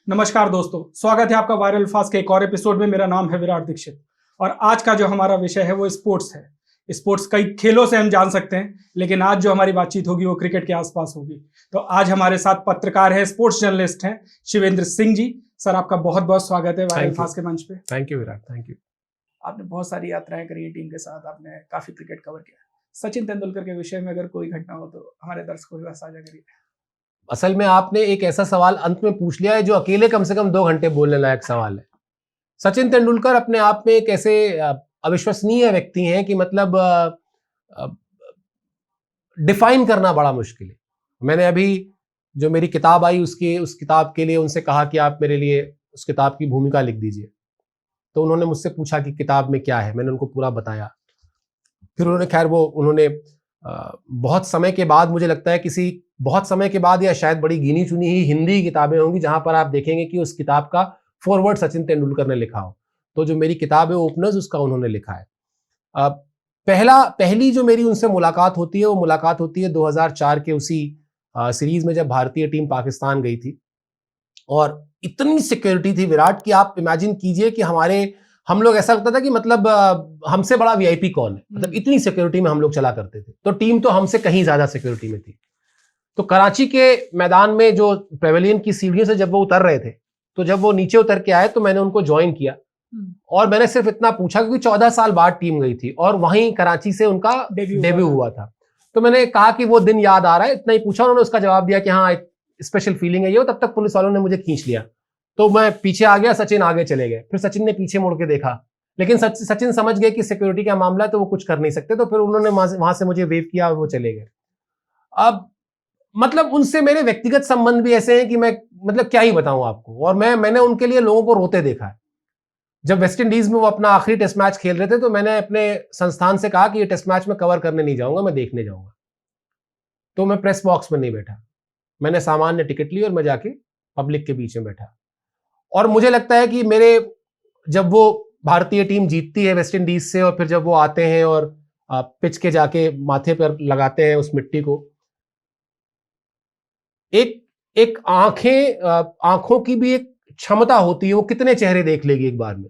नमस्कार दोस्तों, स्वागत है आपका वायरल फास्ट के एक और एपिसोड में। मेरा नाम है विराट दीक्षित और आज का जो हमारा विषय है वो स्पोर्ट्स है। स्पोर्ट्स कई खेलों से हम जान सकते हैं, लेकिन आज जो हमारी बातचीत होगी वो क्रिकेट के आसपास होगी। तो आज हमारे साथ पत्रकार है, स्पोर्ट्स जर्नलिस्ट हैं शिवेंद्र सिंह जी। सर, आपका बहुत बहुत स्वागत है वायरल फास्ट के मंच पे। Thank you Virat, thank you. आपने बहुत सारी यात्राएं करी है टीम के साथ, आपने काफी क्रिकेट कवर किया। सचिन तेंदुलकर के विषय में अगर कोई घटना हो तो हमारे दर्शकों के साथ साझा करिए। असल में आपने एक ऐसा सवाल अंत में पूछ लिया है जो अकेले कम से कम 2 घंटे बोलने लायक सवाल है। सचिन तेंदुलकर अपने आप में एक ऐसे अविश्वसनीय व्यक्ति हैं कि मतलब डिफाइन करना बड़ा मुश्किल है। मैंने अभी जो मेरी किताब आई उस किताब के लिए उनसे कहा कि आप मेरे लिए उस किताब की भूमिका लिख दीजिए। तो उन्होंने मुझसे पूछा कि किताब में क्या है, मैंने उनको पूरा बताया। फिर उन्होंने बहुत समय के बाद, मुझे लगता है बहुत समय के बाद, या शायद बड़ी गिनी चुनी ही हिंदी किताबें होंगी जहां पर आप देखेंगे कि उस किताब का फॉरवर्ड सचिन तेंदुलकर ने लिखा हो। तो जो मेरी किताब है ओपनर्स, उसका उन्होंने लिखा है। पहली जो मेरी उनसे मुलाकात होती है वो मुलाकात होती है 2004 के उसी सीरीज में, जब भारतीय टीम पाकिस्तान गई थी। और इतनी सिक्योरिटी थी विराट कि आप इमेजिन कीजिए कि हम लोग, ऐसा लगता था कि मतलब हमसे बड़ा वीआईपी कौन है, मतलब इतनी सिक्योरिटी में हम लोग चला करते थे। तो टीम तो हमसे कहीं ज्यादा सिक्योरिटी में थी। तो कराची के मैदान में जो पेवेलियन की सीढ़ियों से जब वो उतर रहे थे, तो जब वो नीचे उतर के आए तो मैंने उनको ज्वाइन किया। और मैंने सिर्फ इतना पूछा, क्योंकि 14 साल बाद टीम गई थी और वहीं कराची से उनका डेब्यू हुआ था। तो मैंने कहा कि वो दिन याद आ रहा है, इतना ही पूछा। उन्होंने उसका जवाब दिया कि हाँ, स्पेशल फीलिंग है ये। तब तक पुलिस वालों ने मुझे खींच लिया, तो मैं पीछे आ गया, सचिन आगे चले गए। फिर सचिन ने पीछे मुड़ के देखा, लेकिन सचिन समझ गए कि सिक्योरिटी का मामला है तो वो कुछ कर नहीं सकते। तो फिर उन्होंने वहां से मुझे वेव किया और वो चले गए। अब मतलब उनसे मेरे व्यक्तिगत संबंध भी ऐसे हैं कि मैं मतलब क्या ही बताऊं आपको। और मैंने उनके लिए लोगों को रोते देखा है। जब वेस्ट इंडीज में वो अपना आखिरी टेस्ट मैच खेल रहे थे, तो मैंने अपने संस्थान से कहा कि ये टेस्ट मैच में कवर करने नहीं जाऊंगा, मैं देखने जाऊंगा। तो मैं प्रेस बॉक्स में नहीं बैठा, मैंने सामान्य टिकट ली और मैं जाके पब्लिक के बीच में बैठा। और मुझे लगता है कि जब वो भारतीय टीम जीतती है वेस्ट इंडीज से, और फिर जब वो आते हैं और पिच के जाके माथे पर लगाते हैं उस मिट्टी को, एक आंखों की भी एक क्षमता होती है, वो कितने चेहरे देख लेगी एक बार में।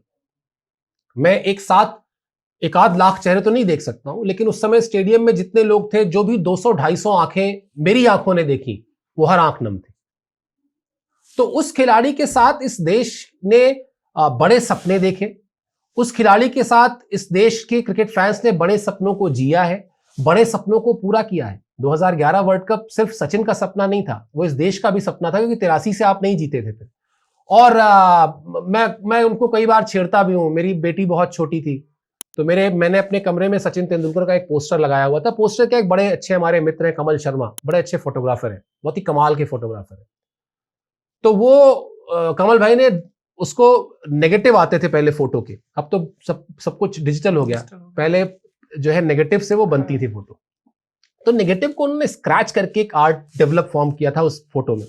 मैं एक आध लाख चेहरे तो नहीं देख सकता हूं, लेकिन उस समय स्टेडियम में जितने लोग थे, जो भी 200-250 आंखें मेरी आंखों ने देखी, वो हर आंख नम थी। तो उस खिलाड़ी के साथ इस देश ने बड़े सपने देखे। उस खिलाड़ी के साथ इस देश के क्रिकेट फैंस ने बड़े सपनों को जिया है, बड़े सपनों को पूरा किया है। 2011 वर्ल्ड कप सिर्फ सचिन का सपना नहीं था, वो इस देश का भी सपना था, क्योंकि 83 से आप नहीं जीते थे फिर। और मैं उनको कई बार छेड़ता भी हूं। मेरी बेटी बहुत छोटी थी, तो मैंने अपने कमरे में सचिन तेंदुलकर का एक पोस्टर लगाया हुआ था। पोस्टर के एक बड़े अच्छे हमारे मित्र हैं, कमल शर्मा, बड़े अच्छे फोटोग्राफर हैं, बहुत ही कमाल के फोटोग्राफर हैं। तो वो कमल भाई ने उसको, नेगेटिव आते थे पहले फोटो के, अब तो सब कुछ डिजिटल हो गया। पहले जो है नेगेटिव से वो बनती थी फोटो। तो नेगेटिव को उन्होंने स्क्रैच करके एक आर्ट डेवलप फॉर्म किया था उस फोटो में।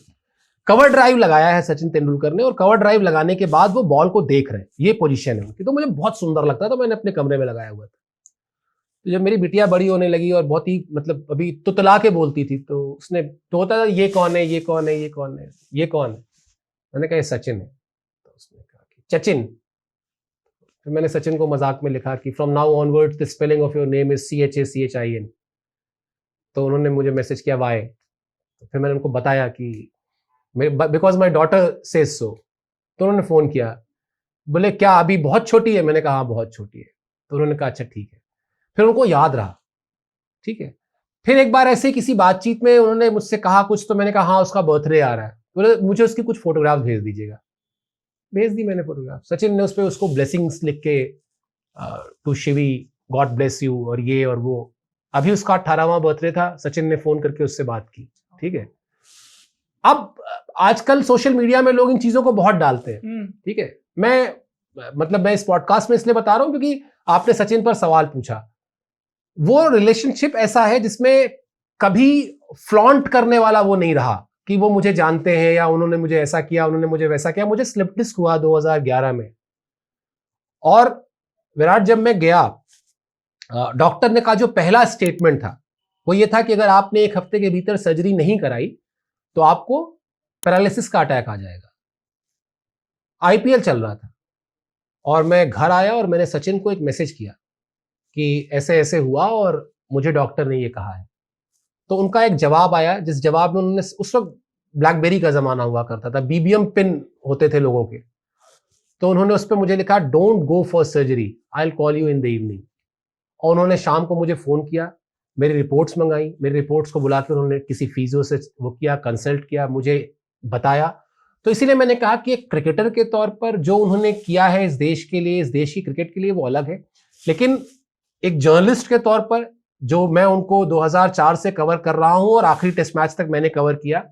कवर ड्राइव लगाया है सचिन तेंदुलकर ने, और कवर ड्राइव लगाने के बाद वो बॉल को देख रहे हैं, ये पोजीशन है उनकी। तो मुझे बहुत सुंदर लगता था, तो मैंने अपने कमरे में लगाया हुआ था। तो जब मेरी बिटिया बड़ी होने लगी और बहुत ही मतलब अभी तुतला के बोलती थी, तो उसने तो होता था, ये कौन है, ये कौन है, ये कौन है, ये कौन है। मैंने कहा ये सचिन है। तो उसने कहा कि चचिन। फिर मैंने सचिन को मजाक में लिखा कि from now onwards the spelling of your name is CHACHIN। तो उन्होंने मुझे मैसेज किया वाई। तो फिर मैंने उनको बताया कि because my daughter says so. तो उन्होंने फोन किया, बोले क्या अभी बहुत छोटी है? मैंने कहा हाँ बहुत छोटी है। तो उन्होंने कहा अच्छा ठीक है। फिर उनको याद रहा, ठीक है। फिर एक बार ऐसे किसी बातचीत में उन्होंने मुझसे कहा कुछ, तो मैंने कहा हाँ उसका बर्थडे आ रहा है, बोले मुझे उसकी कुछ फोटोग्राफ भेज दीजिएगा। भेज दी मैंने फोटोग्राफ। सचिन ने उस पर उसको ब्लेसिंग्स लिख के, to Shivi, God bless you, और ये और वो। अभी उसका 18वां बर्थडे था, सचिन ने फोन करके उससे बात की, ठीक है। अब आजकल सोशल मीडिया में लोग इन चीजों को बहुत डालते हैं, ठीक है। मैं इस पॉडकास्ट में इसलिए बता रहा हूं क्योंकि आपने सचिन पर सवाल पूछा। वो रिलेशनशिप ऐसा है जिसमें कभी फ्लॉन्ट करने वाला वो नहीं रहा कि वो मुझे जानते हैं या उन्होंने मुझे ऐसा किया, उन्होंने मुझे वैसा किया। मुझे स्लिप डिस्क हुआ 2011 में, और विराट जब मैं गया, डॉक्टर ने कहा, जो पहला स्टेटमेंट था वो ये था कि अगर आपने 1 हफ्ते के भीतर सर्जरी नहीं कराई तो आपको पैरालिसिस का अटैक आ जाएगा। आईपीएल चल रहा था और मैं घर आया और मैंने सचिन को एक मैसेज किया कि ऐसे ऐसे हुआ और मुझे डॉक्टर ने ये कहा है। तो उनका एक जवाब आया, जिस जवाब में उन्होंने, उस वक्त ब्लैकबेरी का जमाना हुआ करता था, बीबीएम पिन होते थे लोगों के, तो उन्होंने उस पर मुझे लिखा, don't go for surgery, I will call you in the evening. और उन्होंने शाम को मुझे फोन किया, मेरी रिपोर्ट्स मंगाई, मेरी रिपोर्ट्स को बुला के उन्होंने किसी फिजियो से वो किया, कंसल्ट किया, मुझे बताया। तो इसीलिए मैंने कहा कि एक क्रिकेटर के तौर पर जो उन्होंने किया है इस देश के लिए, इस देश की क्रिकेट के लिए, वो अलग है। लेकिन एक जर्नलिस्ट के तौर पर जो मैं उनको 2004 से कवर कर रहा हूं और आखिरी टेस्ट मैच तक मैंने कवर किया,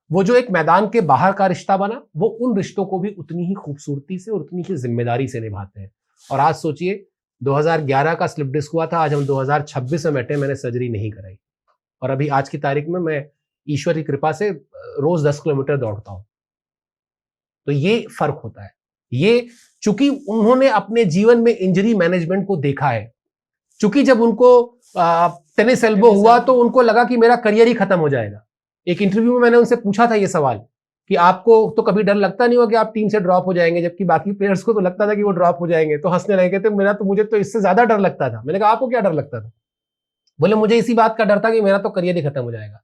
वो जो एक मैदान के बाहर का रिश्ता बना, वो उन रिश्तों को भी उतनी ही खूबसूरती से और उतनी ही जिम्मेदारी से निभाते हैं। और आज सोचिए 2011 का स्लिप डिस्क हुआ था, आज हम 2026 में बैठे, मैंने सर्जरी नहीं कराई और अभी आज की तारीख में मैं ईश्वर की कृपा से रोज 10 किलोमीटर दौड़ता हूं। तो ये फर्क होता है। ये चूंकि उन्होंने अपने जीवन में इंजरी मैनेजमेंट को देखा है, चूंकि जब उनको टेनिस एल्बो हुआ तो उनको लगा कि मेरा करियर ही खत्म हो जाएगा। एक इंटरव्यू में मैंने उनसे पूछा था ये सवाल कि आपको तो कभी डर लगता नहीं होगा कि आप टीम से ड्रॉप हो जाएंगे, जबकि बाकी प्लेयर्स को तो लगता था कि वो ड्रॉप हो जाएंगे। तो हंसने लगे थे, मुझे तो इससे ज्यादा डर लगता था। मैंने कहा आपको क्या डर लगता था? बोले मुझे इसी बात का डर था कि मेरा तो करियर ही खत्म हो जाएगा।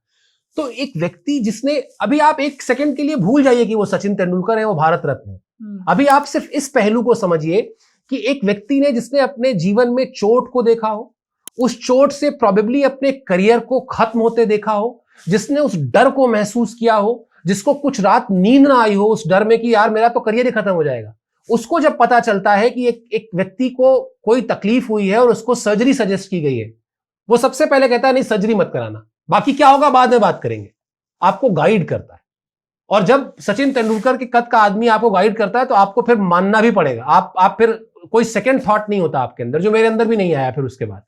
तो एक व्यक्ति जिसने, अभी आप एक सेकंड के लिए भूल जाइए कि वो सचिन तेंदुलकर है, वो भारत रत्न है। अभी आप सिर्फ इस पहलू को समझिए कि एक व्यक्ति ने जिसने अपने जीवन में चोट को देखा हो, उस चोट से प्रोबेबली अपने करियर को खत्म होते देखा हो, जिसने उस डर को महसूस किया हो, जिसको कुछ रात नींद ना आई हो उस डर में कि यार मेरा तो करियर ही खत्म हो जाएगा, उसको जब पता चलता है कि एक व्यक्ति को कोई तकलीफ हुई है और उसको सर्जरी सजेस्ट की गई है, वो सबसे पहले कहता है नहीं सर्जरी मत कराना, बाकी क्या होगा बाद में बात करेंगे। आपको गाइड करता है। और जब सचिन तेंदुलकर के कद का आदमी आपको गाइड करता है तो आपको फिर मानना भी पड़ेगा। आप फिर कोई सेकंड थॉट नहीं होता आपके अंदर, जो मेरे अंदर भी नहीं आया फिर उसके बाद।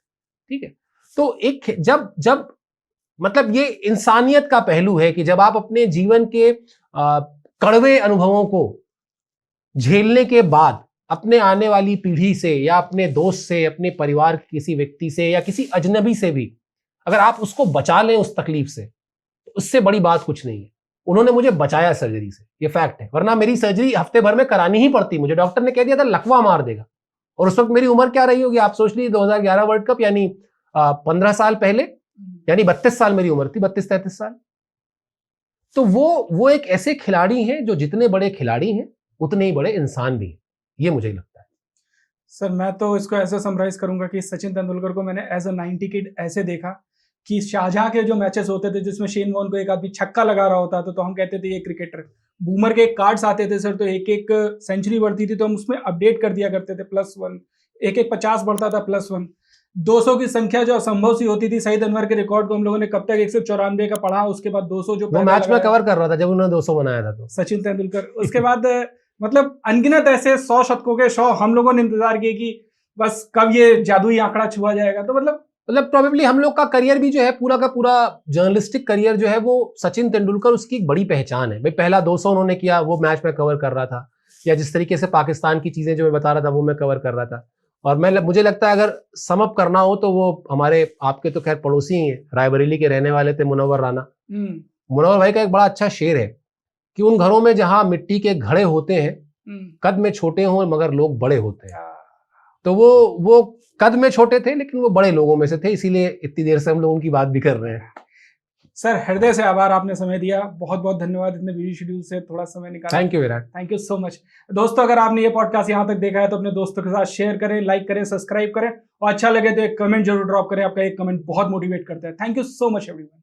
ठीक है, तो एक जब मतलब ये इंसानियत का पहलू है कि जब आप अपने जीवन के कड़वे अनुभवों को झेलने के बाद अपने आने वाली पीढ़ी से या अपने दोस्त से, अपने परिवार के किसी व्यक्ति से या किसी अजनबी से भी अगर आप उसको बचा लें उस तकलीफ से, तो उससे बड़ी बात कुछ नहीं है। उन्होंने मुझे बचाया सर्जरी से, ये फैक्ट है, वरना मेरी सर्जरी हफ्ते भर में करानी ही पड़ती। मुझे डॉक्टर ने कह दिया था लकवा मार देगा। और उस वक्त मेरी उम्र क्या रही होगी आप सोच लीजिए, 2011 वर्ल्ड कप यानी 15 साल पहले, यानी 32 साल मेरी उम्र थी, 32-33 साल। तो वो एक ऐसे खिलाड़ी हैं जो जितने बड़े खिलाड़ी हैं उतने ही बड़े इंसान भी हैं, ये मुझे लगता है। सर मैं तो इसको ऐसे समराइज करूंगा कि सचिन तेंदुलकर को मैंने एज अ 90 किड ऐसे देखा कि शाहजहां के जो मैचेस होते थे जिसमें शेन वॉर्न को एक आदमी छक्का लगा रहा होता था तो हम कहते थे ये क्रिकेटर। बूमर के कार्ड्स आते थे सर, तो एक सेंचुरी बढ़ती थी तो हम उसमें अपडेट कर दिया करते थे +1, एक 50 बढ़ता था +1। 200 की संख्या जो असंभव सी होती थी, सईद अनवर के रिकॉर्ड को हम लोगों ने कब तक 194 का पढ़ा, उसके बाद 200 जो वो मैच में कवर कर रहा था जब उन्होंने 200 बनाया था तो सचिन तेंदुलकर। उसके बाद मतलब अनगिनत ऐसे 100 शतकों के 100 हम लोगों ने इंतजार किए कि बस कब ये जादुई आंकड़ा छुआ जाएगा। तो मतलब प्रोबेबली हम लोग का करियर भी जो है पूरा का पूरा जर्नलिस्टिक करियर जो है वो सचिन तेंदुलकर, उसकी एक बड़ी पहचान है। भाई पहला 200 उन्होंने किया, वो मैच में कवर कर रहा था, या जिस तरीके से पाकिस्तान की चीजें जो मैं बता रहा था वो मैं कवर कर रहा था। और मुझे लगता है अगर समअप करना हो तो वो हमारे आपके तो खैर पड़ोसी ही हैं, रायबरेली के रहने वाले थे मुनव्वर राना। मुनव्वर भाई का एक बड़ा अच्छा शेर है कि उन घरों में जहां मिट्टी के घड़े होते हैं, कद में छोटे हों मगर लोग बड़े होते हैं। तो वो कद में छोटे थे लेकिन वो बड़े लोगों में से थे, इसीलिए इतनी देर से हम लोग उनकी बात भी कर रहे हैं। सर हृदय से आभार, आपने समय दिया, बहुत बहुत धन्यवाद इतने बिजी शेड्यूल से थोड़ा समय निकाला। Thank you Virat, thank you so much. दोस्तों अगर आपने ये पॉडकास्ट यहाँ तक देखा है तो अपने दोस्तों के साथ शेयर करें, लाइक करें, सब्सक्राइब करें और अच्छा लगे तो एक कमेंट जरूर ड्रॉप करें। आपका एक कमेंट बहुत मोटिवेट करता है। Thank you so much everyone.